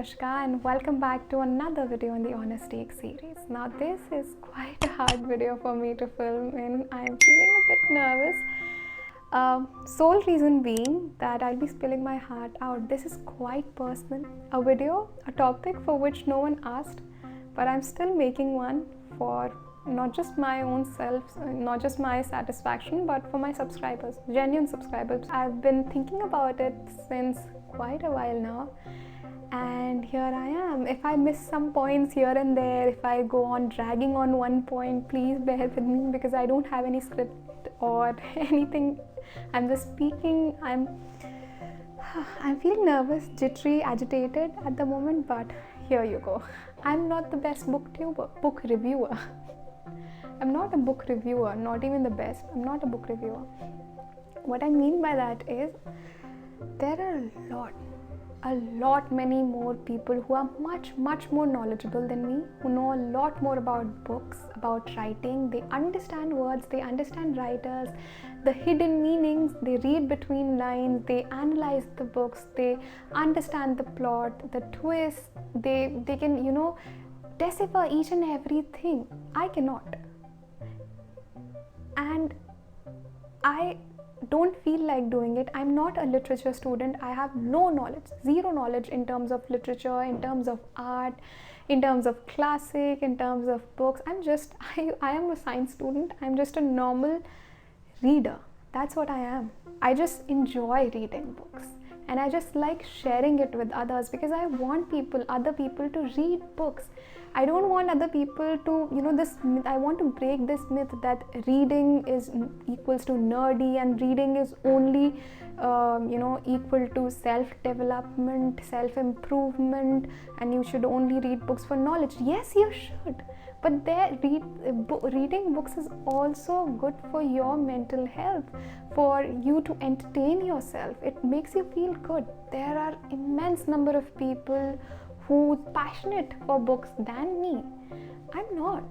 Yaashika and welcome back to another video in the Honest Take series. Now this is quite a hard video for me to film and I'm feeling a bit nervous. Sole reason being that I'll be spilling my heart out. This is quite personal. A video, a topic for which no one asked, but I'm still making one for not just my own self, not just my satisfaction, but for my subscribers, genuine subscribers. I've been thinking about it since quite a while now, and here I am. If I miss some points here and there, if I go on dragging on one point, please bear with me because I don't have any script or anything. I'm just speaking. I'm feeling nervous, jittery, agitated at the moment, but here you go. I'm not the best book reviewer. I'm not a book reviewer, not even the best. I'm not a book reviewer. What I mean by that is there are many more people who are much more knowledgeable than me, who know a lot more about books, about writing. They understand words, they understand writers, the hidden meanings, they read between lines, they analyze the books, they understand the plot, the twists, they can, decipher each and everything. I cannot. And I don't feel like doing it. I'm not a literature student. I have no knowledge, zero knowledge in terms of literature, in terms of art, in terms of classic, in terms of books. I am a science student. I'm just a normal reader. That's what I am. I just enjoy reading books and I just like sharing it with others because I want other people to read books. I don't want other people to, this myth. I want to break this myth that reading is equals to nerdy and reading is only, equal to self-development, self-improvement, and you should only read books for knowledge. Yes, you should. But reading books is also good for your mental health, for you to entertain yourself. It makes you feel good. There are immense number of people who's passionate for books than me. I'm not.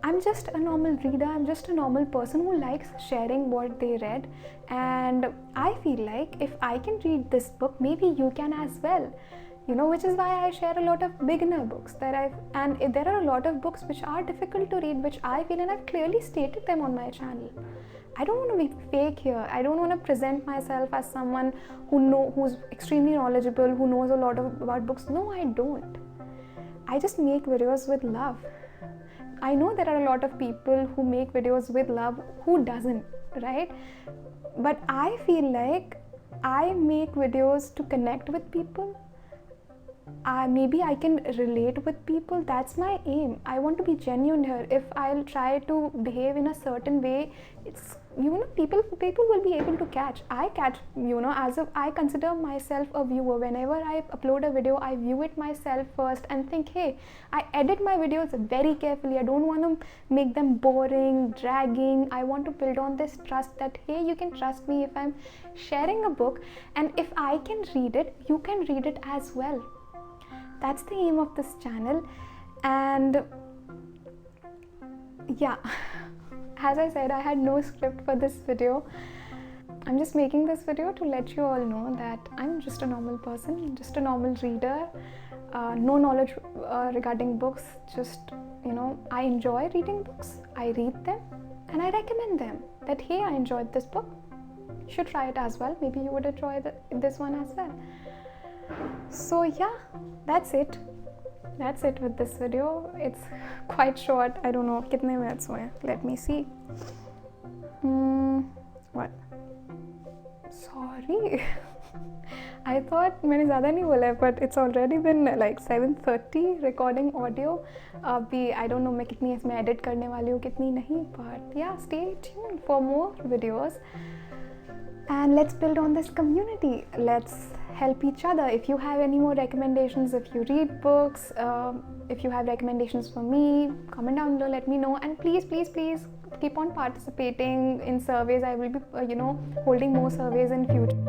I'm just a normal reader. I'm just a normal person who likes sharing what they read, and I feel like if I can read this book, maybe you can as well. Which is why I share a lot of beginner books and there are a lot of books which are difficult to read, which I feel, and I've clearly stated them on my channel. I don't want to be fake here. I don't want to present myself as someone who's extremely knowledgeable, who knows a lot about books. No, I don't. I just make videos with love. I know there are a lot of people who make videos with love. Who doesn't, right? But I feel like I make videos to connect with people. Maybe I can relate with people. That's my aim. I want to be genuine here. If I'll try to behave in a certain way, it's people will be able to catch. I consider myself a viewer. Whenever I upload a video, I view it myself first and think, hey, I edit my videos very carefully. I don't want to make them boring, dragging. I want to build on this trust that, hey, you can trust me if I'm sharing a book, and if I can read it, you can read it as well. That's the aim of this channel. And yeah, as I said, I had no script for this video. I'm just making this video to let you all know that I'm just a normal person, just a normal reader, no knowledge regarding books. Just, I enjoy reading books. I read them and I recommend them that, hey, I enjoyed this book. You should try it as well. Maybe you would enjoy this one as well. So yeah, that's it with this video. It's quite short. I don't know kitne minutes hue. Let me see. What? Sorry. I thought मैंने ज़्यादा नहीं बोला है, but it's already been like 7:30 recording audio. अभी I don't know मैं कितनी इसमें edit करने वाली हूँ, कितनी नहीं. But yeah, stay tuned for more videos. And let's build on this community. Let's help each other. If you have any more recommendations, if you read books, if you have recommendations for me, comment down below, let me know. And please keep on participating in surveys. I will be holding more surveys in future.